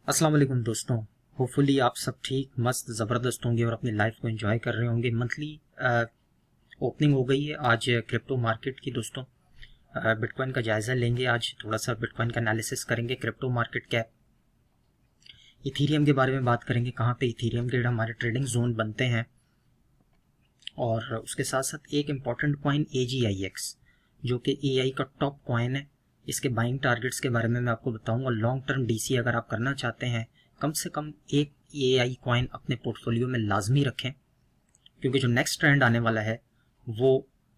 अस्सलाम वालेकुम दोस्तों। होपफुली आप सब ठीक मस्त ज़बरदस्त होंगे और अपनी लाइफ को एंजॉय कर रहे होंगे। मंथली ओपनिंग हो गई है आज क्रिप्टो मार्केट की दोस्तों। बिटकॉइन का जायज़ा लेंगे, आज थोड़ा सा बिटकॉइन का एनालिसिस करेंगे, क्रिप्टो मार्केट कैप, इथीरियम के बारे में बात करेंगे, कहाँ पे इथीरियम के हमारे ट्रेडिंग जोन बनते हैं, और उसके साथ साथ एक इम्पॉर्टेंट कॉइन AGIX जो कि AI का टॉप कॉइन है। इसके बाइंग टारगेट्स के बारे में मैं आपको बताऊंगा। लॉन्ग टर्म DC अगर आप करना चाहते हैं, कम से कम एक AI कॉइन अपने पोर्टफोलियो में लाजमी रखें, क्योंकि जो नेक्स्ट ट्रेंड आने वाला है वो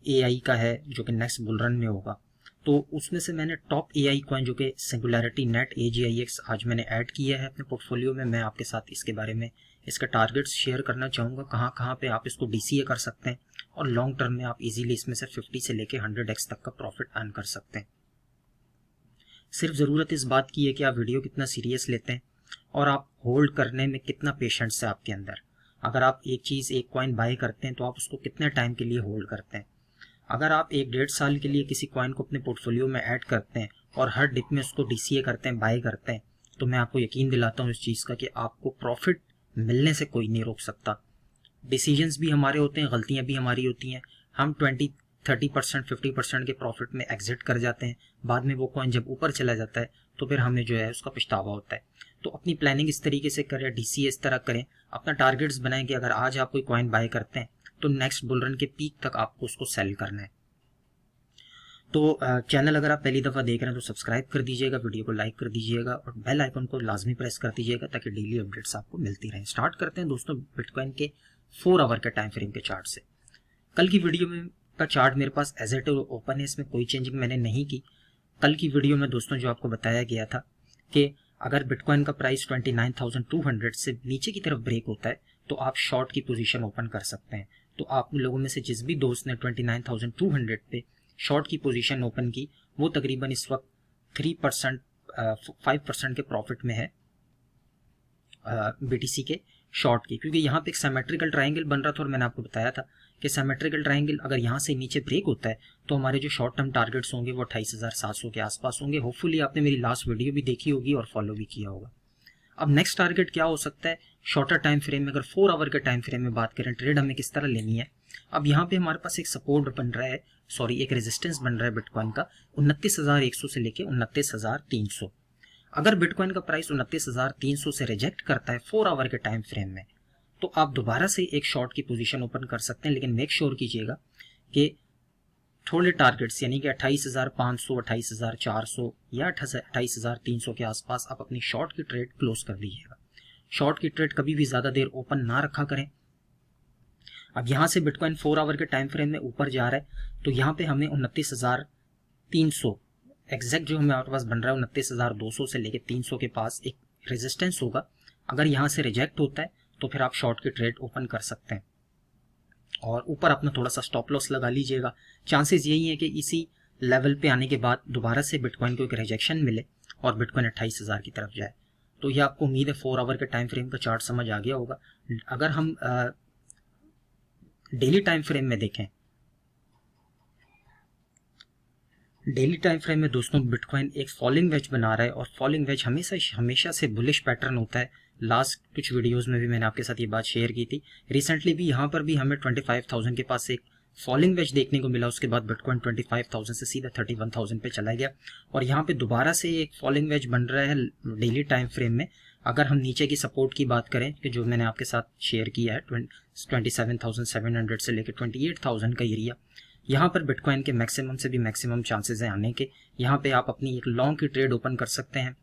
AI का है, जो कि नेक्स्ट बुल रन में होगा। तो उसमें से मैंने टॉप AI कॉइन जो कि सिंगुलैरिटी नेट AGIX आज मैंने ऐड किया है अपने पोर्टफोलियो में। मैं आपके साथ इसके बारे में इसका टारगेट्स शेयर करना चाहूँगा, कहाँ कहाँ पे आप इसको DCA कर सकते हैं और लॉन्ग टर्म में आप इजीली इसमें से 50 से लेके 100x तक का प्रॉफिट अर्न कर सकते हैं। सिर्फ ज़रूरत इस बात की है कि आप वीडियो कितना सीरियस लेते हैं और आप होल्ड करने में कितना पेशेंस है आपके अंदर। अगर आप एक चीज़ एक कॉइन बाय करते हैं तो आप उसको कितने टाइम के लिए होल्ड करते हैं। अगर आप 1-1.5 साल के लिए किसी कॉइन को अपने पोर्टफोलियो में ऐड करते हैं और हर डिप में उसको DCA करते हैं, बाय करते हैं, तो मैं आपको यकीन दिलाता हूँ इस चीज़ का कि आपको प्रॉफिट मिलने से कोई नहीं रोक सकता। डिसीजंस भी हमारे होते हैं, गलतियां भी हमारी होती हैं। हम 20-30% 50% के प्रॉफिट में एग्जिट कर जाते हैं। बाद में वो कॉइन जब ऊपर चला जाता है तो फिर हमें जो है उसका पछतावा होता है। तो अपनी प्लानिंग इस तरीके से करें, DCA इस तरह करें, अपना टारगेट्स बनाएं कि अगर आज आप कोई कॉइन बाय करते हैं तो नेक्स्ट बुल रन के पीक तक आपको उसको सेल करना है। तो चैनल अगर आप पहली दफ़ा देख रहे हैं तो सब्सक्राइब कर दीजिएगा, वीडियो को लाइक कर दीजिएगा और बेल आइकन को लाजमी प्रेस कर दीजिएगा ताकि डेली अपडेट्स आपको मिलती रहें। स्टार्ट करते हैं दोस्तों बिटकॉइन के 4 आवर के टाइम फ्रेम के चार्ट से। कल की वीडियो में का चार्ट मेरे पास एज इट ओपन है, इसमें कोई चेंजिंग मैंने नहीं की। कल की वीडियो में दोस्तों जो आपको बताया गया था कि अगर बिटकॉइन का प्राइस 29,200 से नीचे की तरफ ब्रेक होता है तो आप शॉर्ट की पोजीशन ओपन कर सकते हैं। तो आप लोगों में से जिस भी दोस्त ने 29,200 पे शॉर्ट की पोजीशन ओपन की, वो तकरीबन इस वक्त 3% 5% के प्रॉफिट में है BTC के शॉर्ट की, क्योंकि यहाँ पे एक सिमेट्रिकल ट्रायंगल बन रहा था और मैंने आपको बताया था कि सिमेट्रिकल ट्रायंगल अगर यहाँ से नीचे ब्रेक होता है तो हमारे जो शॉर्ट टर्म टारगेट्स होंगे वो 28,700 के आसपास होंगे। होपफुली आपने मेरी लास्ट वीडियो भी देखी होगी और फॉलो भी किया होगा। अब नेक्स्ट टारगेट क्या हो सकता है शॉर्टर टाइम फ्रेम में? अगर 4 आवर के टाइम फ्रेम में बात करें, ट्रेड हमें किस तरह लेनी है। अब यहाँ पे हमारे पास एक सपोर्ट बन रहा है, एक रेजिस्टेंस बन रहा है बिटकॉइन का 29,100 से लेके 29,300। अगर बिटकॉइन का प्राइस 29,300 से रिजेक्ट करता है 4 आवर के टाइम फ्रेम में, तो आप दोबारा से एक शॉर्ट की पोजीशन ओपन कर सकते हैं, लेकिन मेक श्योर कीजिएगा कि थोड़े टारगेट्स यानी कि 28,500, 28,400 या 28,300 के आसपास आप अपनी शॉर्ट की ट्रेड क्लोज कर दीजिएगा। शॉर्ट की ट्रेड कभी भी ज़्यादा देर ओपन ना रखा करें। अब यहाँ से बिटकॉइन 4 आवर के टाइम फ्रेम में ऊपर जा रहा है तो यहाँ पे हमें 29,300 एग्जैक्ट जो हमारे पास बन रहा है 29,200 से लेके 300 के पास एक रेजिस्टेंस होगा। अगर यहाँ से रिजेक्ट होता है तो फिर आप शॉर्ट की ट्रेड ओपन कर सकते हैं और ऊपर अपना थोड़ा सा स्टॉप लॉस लगा लीजिएगा। चांसेस यही है कि इसी लेवल पे आने के बाद दोबारा से बिटकॉइन को एक रिजेक्शन मिले और बिटकॉइन 28,000 की तरफ जाए। तो ये आपको उम्मीद है 4 आवर के टाइम फ्रेम का चार्ट समझ आ गया होगा। अगर हम डेली टाइम फ्रेम में देखें, डेली टाइम फ्रेम में दोस्तों बिटकॉइन एक फॉलिंग वेज बना रहा है और फॉलिंग वेज हमेशा से बुलिश पैटर्न होता है। लास्ट कुछ वीडियोस में भी मैंने आपके साथ ये बात शेयर की थी। रिसेंटली भी यहाँ पर भी हमें 25,000 के पास एक फॉलिंग वेज देखने को मिला। उसके बाद बिटकॉइन 25,000 से सीधा 31,000 पे चला गया और यहाँ पे दोबारा से एक फॉलिंग वेज बन रहा है डेली टाइम फ्रेम में। अगर हम नीचे की सपोर्ट की बात करें कि जो मैंने आपके साथ शेयर किया है 27,700 से लेकर 28,000 का एरिया, यहाँ पर बिटकॉइन के मैक्सिमम से भी मैक्सिमम चांसेस हैं आने के। यहाँ पे आप अपनी एक लॉन्ग की ट्रेड ओपन कर सकते हैं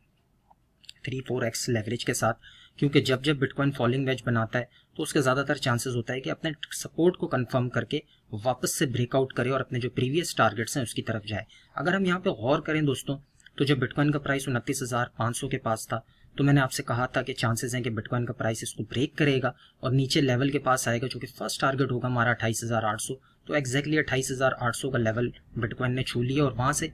3-4x लेवरेज के साथ, क्योंकि जब जब बिटकॉइन फॉलिंग वेज बनाता है तो उसके ज़्यादातर चांसेस होता है कि अपने सपोर्ट को कंफर्म करके वापस से ब्रेकआउट करे और अपने जो प्रीवियस टारगेट्स हैं उसकी तरफ जाए। अगर हम यहाँ पे गौर करें दोस्तों, तो जब बिटकॉइन का प्राइस 29,500 के पास था तो मैंने आपसे कहा था कि चांसेस हैं कि बिटकॉइन का प्राइस इसको ब्रेक करेगा और नीचे लेवल के पास आएगा, जो कि फर्स्ट टारगेट होगा हमारा 28,800। तो एग्जैक्टली 28,800 का लेवल बिटकॉइन ने छू लिया और वहाँ से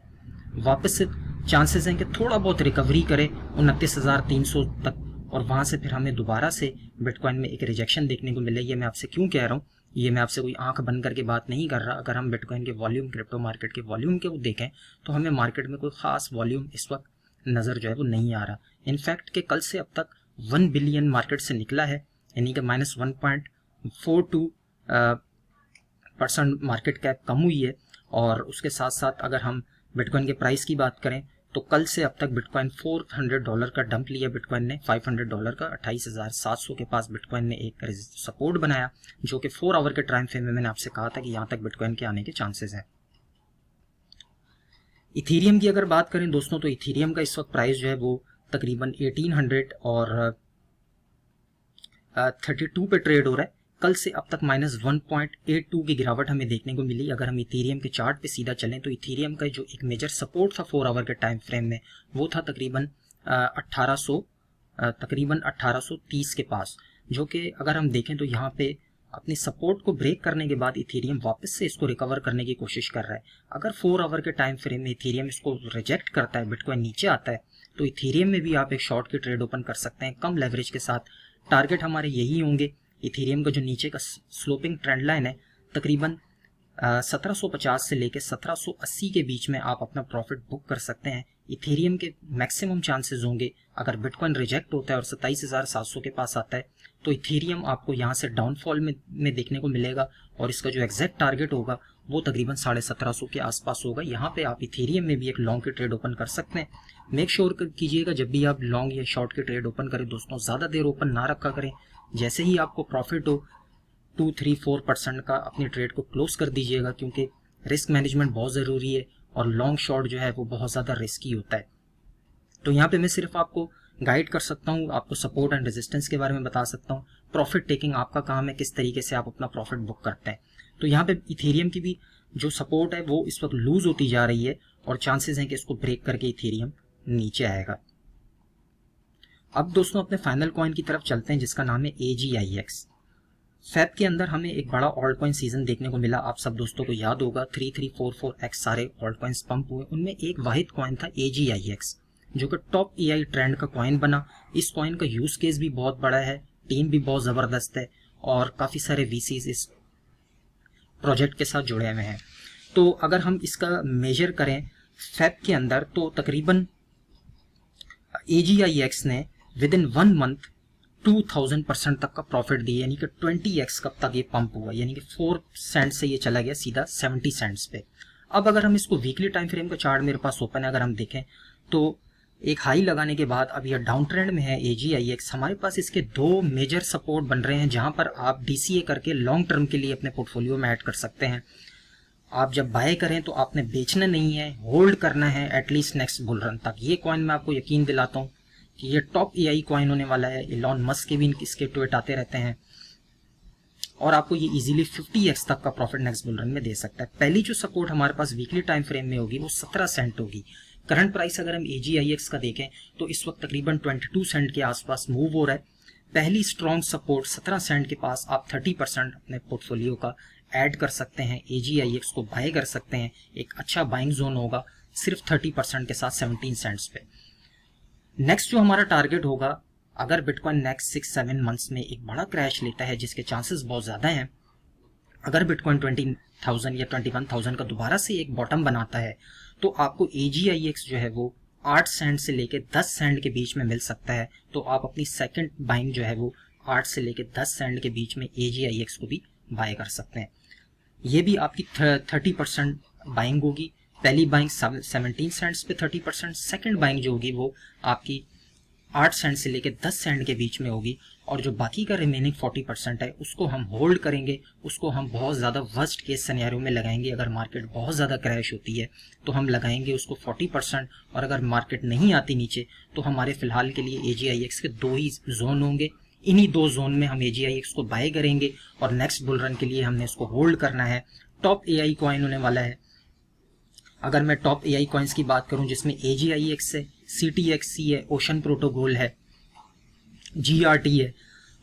वापस से चांसेस हैं कि थोड़ा बहुत रिकवरी करे 29,300 तक और वहाँ से फिर हमें दोबारा से बिटकॉइन में एक रिजेक्शन देखने को मिले। ये मैं आपसे क्यों कह रहा हूँ, ये मैं आपसे कोई आंख बंद करके बात नहीं कर रहा। अगर हम बिटकॉइन के वॉल्यूम, क्रिप्टो मार्केट के वॉल्यूम के वो देखें तो हमें मार्केट में कोई ख़ास वॉल्यूम इस वक्त नज़र जो है वो नहीं आ रहा। इनफैक्ट कि कल से अब तक 1 बिलियन मार्केट से निकला है, यानी कि -1.42% मार्केट कैप कम हुई है। और उसके साथ साथ अगर हम बिटकॉइन के प्राइस की बात करें तो कल से अब तक बिटकॉइन $400 का डंप लिया बिटकॉइन ने, $500 का, 28,700 के पास बिटकॉइन ने एक सपोर्ट बनाया, जो कि 4 आवर के टाइम फ्रेम में मैंने आपसे कहा था कि यहाँ तक बिटकॉइन के आने के चांसेस हैं। इथीरियम की अगर बात करें दोस्तों, तो इथीरियम का इस वक्त प्राइस जो है वो तकरीबन 1800 और 32 पे ट्रेड हो रहा है। कल से अब तक -1.82 की गिरावट हमें देखने को मिली। अगर हम इथीरियम के चार्ट पे सीधा चलें तो इथीरियम का जो एक मेजर सपोर्ट था 4 आवर के टाइम फ्रेम में, वो था तकरीबन 1830 के पास, जो कि अगर हम देखें तो यहाँ पे अपनी सपोर्ट को ब्रेक करने के बाद इथीरियम वापस से इसको रिकवर करने की कोशिश कर रहा है। अगर 4 आवर के टाइम फ्रेम में इथीरियम इसको रिजेक्ट करता है, बिटकॉइन नीचे आता है, तो इथीरियम में भी आप एक शॉर्ट की ट्रेड ओपन कर सकते हैं कम लेवरेज के साथ। टारगेट हमारे यही होंगे। इथीरियम का जो नीचे का स्लोपिंग ट्रेंड लाइन है तकरीबन 1750 से लेकर 1780 के बीच में आप अपना प्रॉफिट बुक कर सकते हैं। इथीरियम के मैक्सिमम चांसेस होंगे, अगर बिटकॉइन रिजेक्ट होता है और 27,700 के पास आता है तो इथीरियम आपको यहाँ से डाउनफॉल में देखने को मिलेगा, और इसका जो एग्जैक्ट टारगेट होगा वो तकरीबन 1750 के आसपास होगा। यहाँ पे आप इथीरियम में भी एक लॉन्ग की ट्रेड ओपन कर सकते हैं। मेक श्योर कीजिएगा जब भी आप लॉन्ग या शॉर्ट की ट्रेड ओपन करें दोस्तों, ज़्यादा देर ओपन ना रखा करें। जैसे ही आपको प्रॉफिट हो 2-3-4% का अपनी ट्रेड को क्लोज कर दीजिएगा, क्योंकि रिस्क मैनेजमेंट बहुत ज़रूरी है और लॉन्ग शॉर्ट जो है वो बहुत ज़्यादा रिस्की होता है। तो यहाँ पे मैं सिर्फ आपको गाइड कर सकता हूँ, आपको सपोर्ट एंड रेजिस्टेंस के बारे में बता सकता हूँ। प्रॉफिट टेकिंग आपका काम है, किस तरीके से आप अपना प्रॉफिट बुक करते हैं। तो यहाँ पे इथेरियम की भी जो सपोर्ट है वो इस वक्त लूज होती जा रही है और चांसेस हैं कि इसको ब्रेक करके इथेरियम नीचे आएगा। अब दोस्तों अपने फाइनल कॉइन की तरफ चलते हैं जिसका नाम है AGIX। फेब के अंदर हमें एक बड़ा ऑल्ट कॉइन सीजन देखने को मिला। आप सब दोस्तों को याद होगा 3344x सारे ऑल्ट कॉइन्स पंप हुए, उनमें एक वाहिद कॉइन था AGIX जो कि टॉप AI ट्रेंड का कॉइन बना। इस कॉइन का यूज केस भी बहुत बड़ा है, टीम भी बहुत ज़बरदस्त है और काफ़ी सारे VCs इस प्रोजेक्ट के साथ जुड़े हुए हैं। तो अगर हम इसका मेजर करें फेब के अंदर तो तकरीबन AGIX ने विद इन 1 मंथ 2000% तक का प्रॉफिट दिया, यानी कि 20x कब तक ये पंप हुआ, यानी कि 4 सेंट से ये चला गया सीधा 70 सेंट्स पे। अब अगर हम इसको वीकली टाइम फ्रेम का चार्ट मेरे पास ओपन है, अगर हम देखें तो एक हाई लगाने के बाद अब ये डाउन ट्रेंड में है AGIX। हमारे पास इसके 2 मेजर सपोर्ट बन रहे हैं जहां पर आप DCA करके लॉन्ग टर्म के लिए अपने पोर्टफोलियो में ऐड कर सकते हैं। आप जब बाय करें तो आपने बेचना नहीं है, होल्ड करना है एटलीस्ट नेक्स्ट बुल रन तक। ये कॉइन मैं आपको यकीन दिलाता हूँ कि ये टॉप AI कॉइन होने वाला है। इलॉन मस्क के भी इसके ट्वीट आते रहते हैं और आपको ये इजीली 50x तक का प्रॉफिट नेक्स्ट बुल रन में दे सकता है। पहली जो सपोर्ट हमारे पास वीकली टाइम फ्रेम में होगी वो 17 सेंट होगी। करंट प्राइस अगर हम AGIX का देखें तो इस वक्त तकरीबन 22 सेंट के आसपास मूव हो रहा है। पहली स्ट्रॉन्ग सपोर्ट 17 सेंट के पास आप 30% अपने पोर्टफोलियो का ऐड कर सकते हैं, AGIX को बाय कर सकते हैं। एक अच्छा बाइंग जोन होगा सिर्फ 30% के साथ 17 सेंट्स पे। नेक्स्ट जो हमारा टारगेट होगा, अगर बिटकॉइन नेक्स्ट 6-7 मंथ्स में एक बड़ा क्रैश लेता है जिसके चांसेस बहुत ज़्यादा हैं, अगर बिटकॉइन 20,000 या 21,000 का दोबारा से एक बॉटम बनाता है तो आपको AGIX जो है वो 8 सेंट से लेके 10 सेंट के बीच में मिल सकता है। तो आप अपनी सेकंड बाइंग जो है वो 8 से लेके 10 सेंट के बीच में AGIX को भी बाय कर सकते हैं। ये भी आपकी 30% बाइंग होगी। पहली बाइंग 17 सेंट्स पे 30%, सेकंड बाइंग जो होगी वो आपकी 8 सेंट से लेकर 10 सेंट के बीच में होगी और जो बाकी का रिमेनिंग 40% है उसको हम होल्ड करेंगे, उसको हम बहुत ज़्यादा वर्स्ट केस सिनेरियो में लगाएंगे। अगर मार्केट बहुत ज़्यादा क्रैश होती है तो हम लगाएंगे उसको 40%, और अगर मार्केट नहीं आती नीचे तो हमारे फिलहाल के लिए AGIX के 2 ही जोन होंगे। इन्हीं 2 जोन में हम AGIX को बाय करेंगे और नेक्स्ट बुल रन के लिए हमने इसको होल्ड करना है। टॉप AI कॉइन होने वाला है। अगर मैं टॉप AI कॉइन्स की बात करूं जिसमें AGIX है, CTXC है, ओशन प्रोटोकॉल है, GRT है,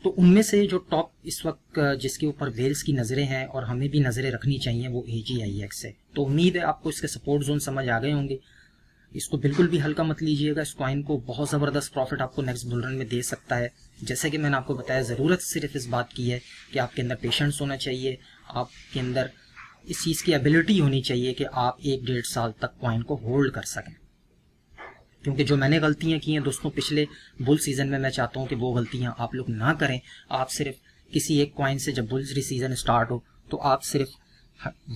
तो उनमें से जो टॉप इस वक्त जिसके ऊपर वेल्स की नज़रें हैं और हमें भी नज़रें रखनी चाहिए वो AGIX है। तो उम्मीद है आपको इसके सपोर्ट जोन समझ आ गए होंगे। इसको बिल्कुल भी हल्का मत लीजिएगा। इस कॉइन को बहुत ज़बरदस्त प्रॉफिट आपको नेक्स्ट बुल रन में दे सकता है। जैसे कि मैंने आपको बताया, ज़रूरत सिर्फ इस बात की है कि आपके अंदर पेशेंस होना चाहिए, आपके अंदर इस चीज़ की एबिलिटी होनी चाहिए कि आप 1-1.5 साल तक कॉइन को होल्ड कर सकें। क्योंकि जो मैंने गलतियां की हैं दोस्तों पिछले बुल सीज़न में, मैं चाहता हूं कि वो गलतियां आप लोग ना करें। आप सिर्फ किसी एक कॉइन से जब बुल्स सीजन स्टार्ट हो तो आप सिर्फ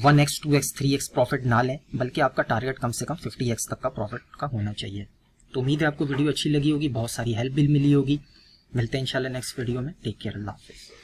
1x 2x 3x प्रॉफिट ना लें, बल्कि आपका टारगेट कम से कम 50x तक का प्रॉफिट का होना चाहिए। तो उम्मीद है आपको वीडियो अच्छी लगी होगी, बहुत सारी हेल्प भी मिली होगी। मिलते हैं इंशाल्लाह नेक्स्ट वीडियो में। टेक केयर, अल्लाह हाफिज़।